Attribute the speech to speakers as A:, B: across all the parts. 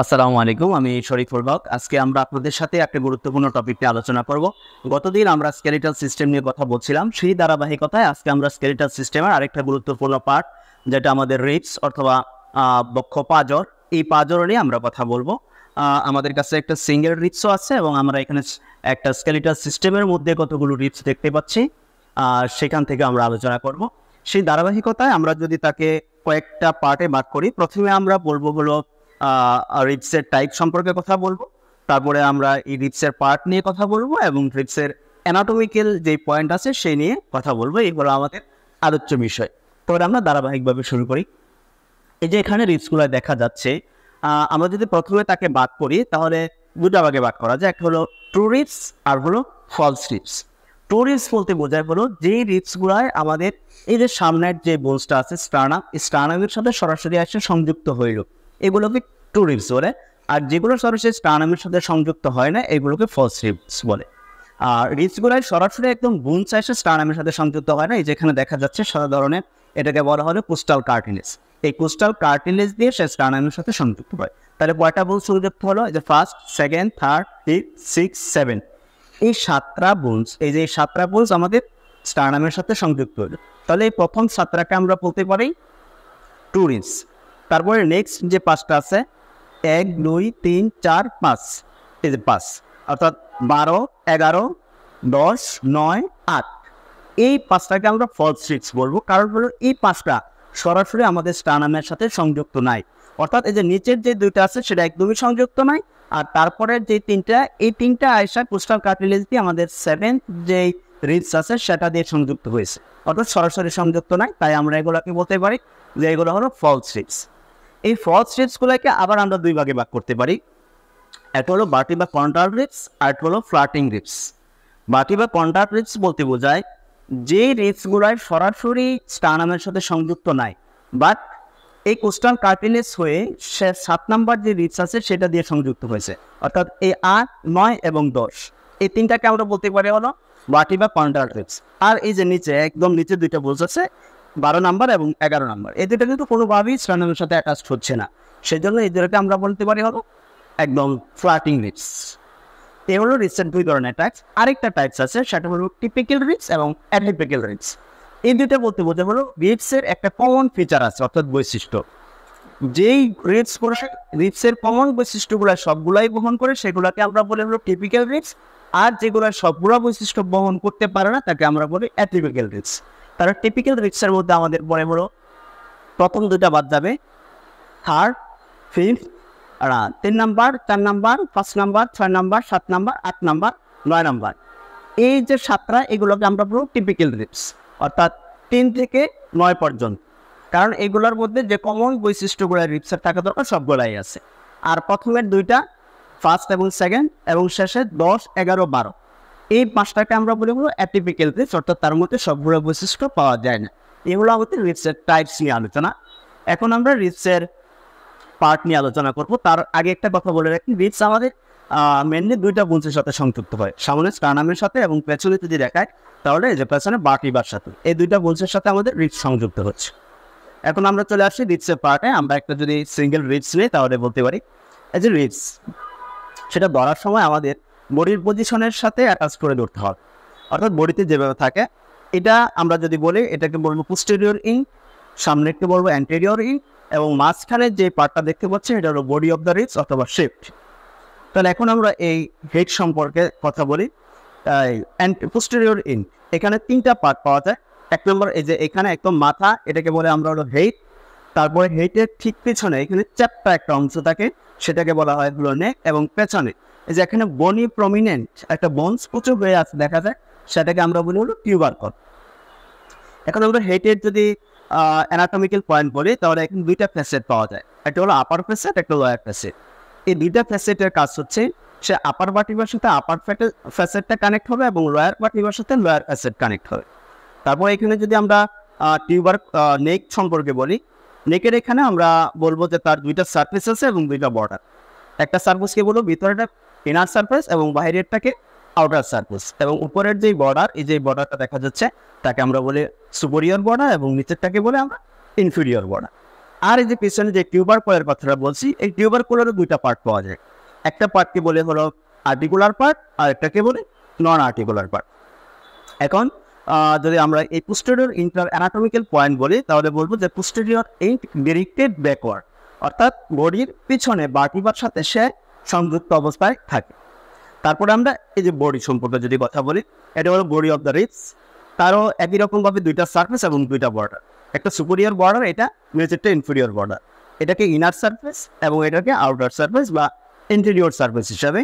A: আসসালামু আলাইকুম, আমি শরীফুল হক। আজকে আমরা আপনাদের সাথে একটা গুরুত্বপূর্ণ টপিক নিয়ে আলোচনা করব। গতদিন আমরা স্কেলিটাল সিস্টেম নিয়ে কথা বলছিলাম, সেই ধারাবাহিকতায় আজকে আমরা স্কেলিটাল সিস্টেমের আরেকটা গুরুত্বপূর্ণ পার্ট, যেটা আমাদের রিবস অথবা বক্ষ পাঁজর, এই পাঁজর নিয়ে আমরা কথা বলবো। আমাদের কাছে একটা সিঙ্গেল রিবসও আছে এবং আমরা এখানে একটা স্কেলিটাল সিস্টেমের মধ্যে কতগুলো রিবস দেখতে পাচ্ছি, সেখান থেকে আমরা আলোচনা করব। সেই ধারাবাহিকতায় আমরা যদি তাকে কয়েকটা পার্টে ভাগ করি, প্রথমে আমরা বলবো হলো রিবসের টাইপ সম্পর্কে কথা বলবো, তারপরে আমরা এই রিবসের পার্ট নিয়ে কথা বলবো এবং রিবসের অ্যানাটমিক্যাল যে পয়েন্ট আছে সেই নিয়ে কথা বলবো। এগুলো আমাদের আলোচ্য বিষয়। তবে আমরা ধারাবাহিকভাবে শুরু করি। এই যে এখানে রিবসগুলো দেখা যাচ্ছে, আমরা যদি প্রথমে তাকে ভাগ করি তাহলে দুটা ভাগে ভাগ করা যায়, একটা হলো ট্রু রিবস আর হলো ফলস রিবস। ট্রু রিবস বলতে বোঝায় হলো যে রিবসগুলায় আমাদের এই যে সামনের যে বোনসটা আছে স্টার্নামের সাথে সরাসরি এসে সংযুক্ত হইল, এগুলোকে ট্রু রিবস বলে। আর যেগুলো সরাসরি স্টার্নামের সাথে সংযুক্ত হয় না, এগুলোকে ফলস রিবস বলে। আর রিবসগুলাই সরাসরি একদম বোনস এসে স্টার্নামের সাথে সংযুক্ত হয় না। এই যেখানে দেখা যাচ্ছে সাদা ধরনের, এটাকে বলা হলো কোস্টাল কার্টিলেজ। এই কোস্টাল কার্টিলেজ দিয়ে সে স্টার্নামের সাথে সংযুক্ত হয়। তাহলে কয়টা বোনস সংযুক্ত হলো? এই যে first, second, third, fifth, six, seven, এই সাতটা বোনস, এই যে সাতটা বোনস আমাদের স্টার্নামের সাথে সংযুক্ত হলো। তাহলে এই প্রথম সাতটাকে আমরা বলতে পারি ট্রু রিবস। তারপরে নেক্সট যে পাঁচটা আছে, 1, 2, 3, 4, 5, এই যে 5, অর্থাৎ 12, 11, 10, 9, 8, এই পাঁচটাকে আমরা ফলস রিবস বলবো। কারণ হলো এই পাঁচটা সরাসরি আমাদের স্টার্নামের সাথে সংযুক্ত নাই, অর্থাৎ এই যে নিচের যে দুইটা আছে সেটা একদমই সংযুক্ত নাই। আর তারপরে যে তিনটা, এই তিনটা আয়সা কোস্টাল কার্টিলেজ দিয়ে আমাদের সেভেন্থ যে রিবস আছে সেটা দিয়ে সংযুক্ত হয়েছে, অর্থাৎ সরাসরি সংযুক্ত নাই। তাই আমরা এগুলোকে বলতে পারি যে এগুলো হলো ফলস রিবস। এই ফলস রিবসগুলোকে আবার আমরা দুই ভাগে ভাগ করতে পারি। একটা হলো বাটি বা কন্ট্রাল রিবস, আর একটা হলো ফ্লাটিং রিবস। বাটি বা কন্ট্রাল রিবস বলতে বোঝায় যে রিবসগুলোয় সরাসরি স্টার্নামের সাথে সংযুক্ত নাই, বাট এই কোস্টাল কার্টিলেজ হয়ে সে 7 নাম্বার যে রিবস আছে সেটা দিয়ে সংযুক্ত হয়েছে, অর্থাৎ এই 8, 9 এবং 10, এই তিনটাকে আমরা বলতে পারি হলো বাটি বা কন্ট্রাল রিবস। আর এই যে নিচে একদম নিচে দুইটা বোনস আছে, 12 নাম্বার এবং 11 নাম্বার, এই দুটো কিন্তু কোনোভাবেই স্টার্নামের সাথে অ্যাটাচড হচ্ছে না, সেই জন্য এই দুটোকে আমরা বলতে পারি হলো একদম ফ্লাটিং রিবস। এই হলো রিবসের দুই ধরনের টাইপস। আরেকটা টাইপস আছে, সেটা হলো টিপিক্যাল রিবস এবং অ্যাটিপিক্যাল রিবস। এই দুইটা বলতে বোঝা হলো রিবসের একটা কমন ফিচার আছে, অর্থাৎ বৈশিষ্ট্য। যেই রিবসের কমন বৈশিষ্ট্যগুলো সবগুলাই বহন করে সেগুলোকে আমরা বলে হলো টিপিক্যাল রিবস। আর যেগুলো সবগুলো বৈশিষ্ট্য বহন করতে পারে না তাকে আমরা বলি অ্যাটিপিক্যাল রিবস। তারা টিপিক্যাল রিবসের মধ্যে আমাদের পরে হলো প্রথম দুটা বাদ যাবে, third, fifth, 3 number, 4 number, 5 number, 6 number, 7 number, 8 number, 9 number, এই যে সাতটা, এগুলোকে আমরা বলবো টিপিক্যাল রিবস, অর্থাৎ 3 থেকে 9 পর্যন্ত। কারণ এগুলোর মধ্যে যে কমন বৈশিষ্ট্যগুলো রিবসের থাকা দরকার সবগুলাই আছে। আর প্রথমের দুইটা, ফার্স্ট এবং সেকেন্ড, এবং শেষে 10, 11, 12, এই পাঁচটাকে আমরা বলি হলো অ্যাটিপিক্যাল রিবস, অর্থাৎ তার মধ্যে সবগুলো বৈশিষ্ট্য পাওয়া যায় না। এগুলো আমাদের রিবসের টাইপস নিয়ে আলোচনা। এখন আমরা রিবসের পার্ট নিয়ে আলোচনা করব। তার আগে একটা কথা বলে রাখি, রিবস আমাদের মেনলি দুইটা বোনসের সাথে সংযুক্ত হয়, সামনে স্টার্নামের সাথে এবং পেছনে যদি দেখায় তাহলে এই যে পেছনে বাটিবার সাথে, এই দুইটা বোনসের সাথে আমাদের রিবস সংযুক্ত হচ্ছে। এখন আমরা চলে আসছি রিবসের পার্টে। আমরা একটা যদি সিঙ্গেল রিবস নিই তাহলে বলতে পারি এই যে রিবস, সেটা ধরার সময় আমাদের বডির পজিশনের সাথে অ্যাটাচ করে ধরতে হবে, অর্থাৎ বডিতে যেভাবে থাকে। এটা আমরা যদি বলি এটাকে বলবো পোস্টেরিয়র ইং, সামনেরকে বলবো অ্যান্টেরিয়র ইং, এবং মাঝখানে যে পার্টটা দেখতে পাচ্ছি এটা হলো বডি অফ দ্য রিবস অথবা শেফট। তাহলে এখন আমরা এই হেড সম্পর্কে কথা বলি। পোস্টেরিয়র ইং, এখানে 3টা পার্ট পাওয়া যায়। 1 নম্বর এই যে এখানে একদম মাথা, এটাকে বলে আমরা হলো হেড। তারপরে হেডের ঠিক পিছনে এখানে চ্যাপ্টা একটা অংশ থাকে, সেটাকে বলা হয় হলো নেক। এবং পেছনে এই যে এখানে বনি প্রমিনেন্ট একটা বোনস প্রচুর হয়ে আছে দেখা যায়, সেটাকে আমরা বলি হলো টিউবারকল। এখন আমরা হেডের যদি অ্যানাটমিক্যাল পয়েন্ট বলি তাহলে এখানে দুইটা ফ্যাসেট পাওয়া যায়, একটা হলো আপার ফ্যাসেট, একটা লোয়ার ফ্যাসেট। এই দুইটা ফ্যাসেটের কাজ হচ্ছে সে আপার বাটিবার সাথে আপার ফ্যাসেটটা কানেক্ট হবে এবং লোয়ার বাটিবার সাথে লোয়ার ফ্যাসেট কানেক্ট হবে। তারপর এখানে যদি আমরা টিউবার নেক সম্পর্কে বলি, নেকের এখানে আমরা বলবো যে তার দুইটা সারফেস আছে এবং দুইটা বর্ডার। একটা সারফেসকে বলবো ভিতরেটা ইনার সারফেস এবং বাইরেরটাকে আউটার সারফেস, এবং উপরের যেই বর্ডার, এই যে বর্ডারটা দেখা যাচ্ছে তাকে আমরা বলি সুপেরিয়র বর্ডার এবং নিচেরটাকে বলে আমরা ইনফিরিয়র বর্ডার। আর এই যে পিছনে যে টিউবারকুলার কথাটা বলছি, এই টিউবারকুলারও দুইটা পার্ট পাওয়া যায়। একটা পার্টকে বলে হলো আর্টিকুলার পার্ট, আর একটাকে বলে নন আর্টিকুলার পার্ট। এখন যদি আমরা এই পোস্টেরিয়র ইন্টার অ্যানাটমিক্যাল পয়েন্ট বলি, তাহলে বলবো যে পোস্টেরিয়র ইন্ট ডিরেক্টেড ব্যাকওয়ার্ড, অর্থাৎ বডির পিছনে ভার্টিব্রার সাথে সে সংযুক্ত অবস্থায় থাকে। তারপরে আমরা এই যে বডি সম্পর্কে যদি কথা বলি, এটা হলো বডি অফ দ্য রিবস। তারও একই রকমভাবে দুইটা সারফেস এবং দুইটা বর্ডার, একটা সুপিরিয়র বর্ডার, এটা নিচেরটা ইনফিরিয়র বর্ডার। এটাকে ইনার সারফেস এবং এটাকে আউটার সারফেস বা ইন্টেরিয়র সারফেস হিসাবে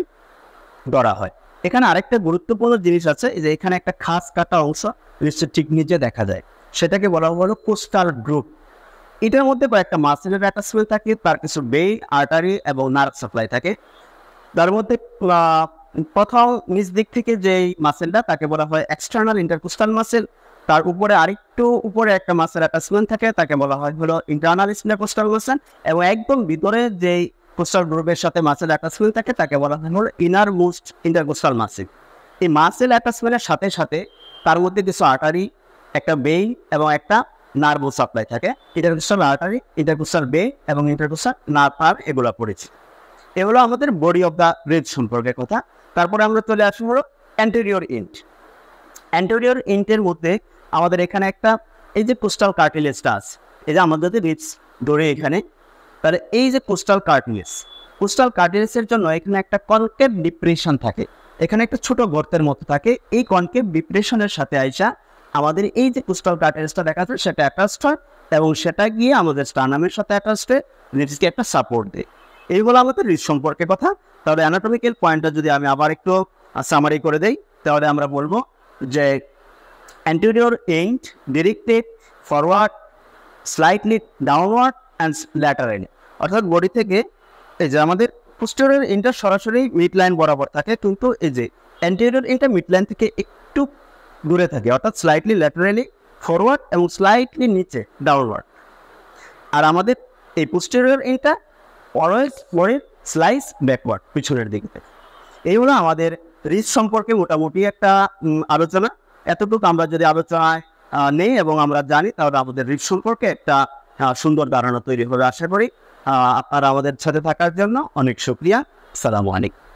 A: ধরা হয়। এখানে আরেকটা গুরুত্বপূর্ণ জিনিস আছে, যে এখানে একটা খাস কাটা অংশ নিশ্চয় ঠিক নিচে দেখা যায়, সেটাকে বলা হলো কোস্টাল গ্রুপ। এটার মধ্যে কয়েকটা মাসেলের অ্যাটাচমেন্ট থাকে, তার কিছু বেই, আর্টারি এবং নার্ভ সাপ্লাই থাকে। তার মধ্যে প্রথম নিচ দিক থেকে যেই মাসেলটা, তাকে বলা হয় এক্সটার্নাল ইন্টারকোস্টাল মাসেল। তার উপরে আরেকটু উপরে একটা মাসেল অ্যাটাচমেন্ট থাকে, তাকে বলা হয় হলো ইন্টারনাল ইন্টারকোস্টাল মাসেল। এবং একদম ভিতরে যেই কোস্টাল গ্রুপের সাথে মাসেল অ্যাটাচমেন্ট থাকে, তাকে বলা হয় হলো ইনার মোস্ট ইন্টারকোস্টাল মাসেল। এই মাসেল অ্যাটাচমেন্টের সাথে সাথে তার মধ্যে কিছু আর্টারি, একটা বেই এবং একটা নার্ভ সাপ্লাই থাকে। ইন্টারকোস্টাল আর্টারি, ইন্টারকোস্টাল বে এবং ইন্টারকোস্টাল নার্ভ, এগুলো পড়েছি। এগুলো আমাদের বডি অফ দ্য রিবস সম্পর্কে কথা। তারপরে আমরা চলে আসবো হলো অ্যান্টেরিয়র ইন্ট। অ্যান্টেরিয়র ইন্টের মধ্যে আমাদের এখানে একটা এই যে কোস্টাল কার্টিলেজটা আছে, এই যে আমাদের রিবস ধরে এখানে, তাহলে এই যে কোস্টাল কার্টিলেজের জন্য এখানে একটা কনকেভ ডিপ্রেশন থাকে, এখানে একটা ছোট গর্তের মতো থাকে। এই কনকেভ ডিপ্রেশনের সাথে আইসা আমাদের এই যে কোস্টাল কার্টিলেজটা দেখা যায়, সেটা অ্যাটাচড হয় এবং সেটা গিয়ে আমাদের স্টার্নামের সাথে অ্যাটাচড হয়ে রিবসকে একটা সাপোর্ট দেয়। এইগুলো আমাদের রিবস সম্পর্কে কথা। তাহলে অ্যানাটমিক্যাল পয়েন্টটা যদি আমি আবার একটু সামারি করে দেই, তাহলে আমরা বলবো যে anterior and directed forward, slightly downward and laterally, অর্থাৎ বডি থেকে এই যে আমাদের পোস্টেরিয়র এন্ডটা সরাসরি মিড লাইন বরাবর থাকে, কিন্তু এই যে অ্যান্টেরিয়র এন্ডটা মিড লাইন থেকে একটু দূরে থাকে, অর্থাৎ স্লাইটলি ল্যাটারালি ফরওয়ার্ড এবং স্লাইটলি নিচে ডাউনওয়ার্ড। আর আমাদের এই পোস্টেরিয়র এন্ডটা অলওয়েজ বডির স্লাইস ব্যাকওয়ার্ড, পিছনের দিকে থেকে। এই হলো আমাদের রিবস সম্পর্কে মোটামুটি একটা আলোচনা। এতটুকু আমরা যদি আলোচনায় নেই এবং আমরা জানি, তাহলে আমাদের রিবস সম্পর্কে একটা সুন্দর ধারণা তৈরি হবে আশা করি। আপনারা আমাদের সাথে থাকার জন্য অনেক শুকরিয়া। আসসালামু আলাইকুম।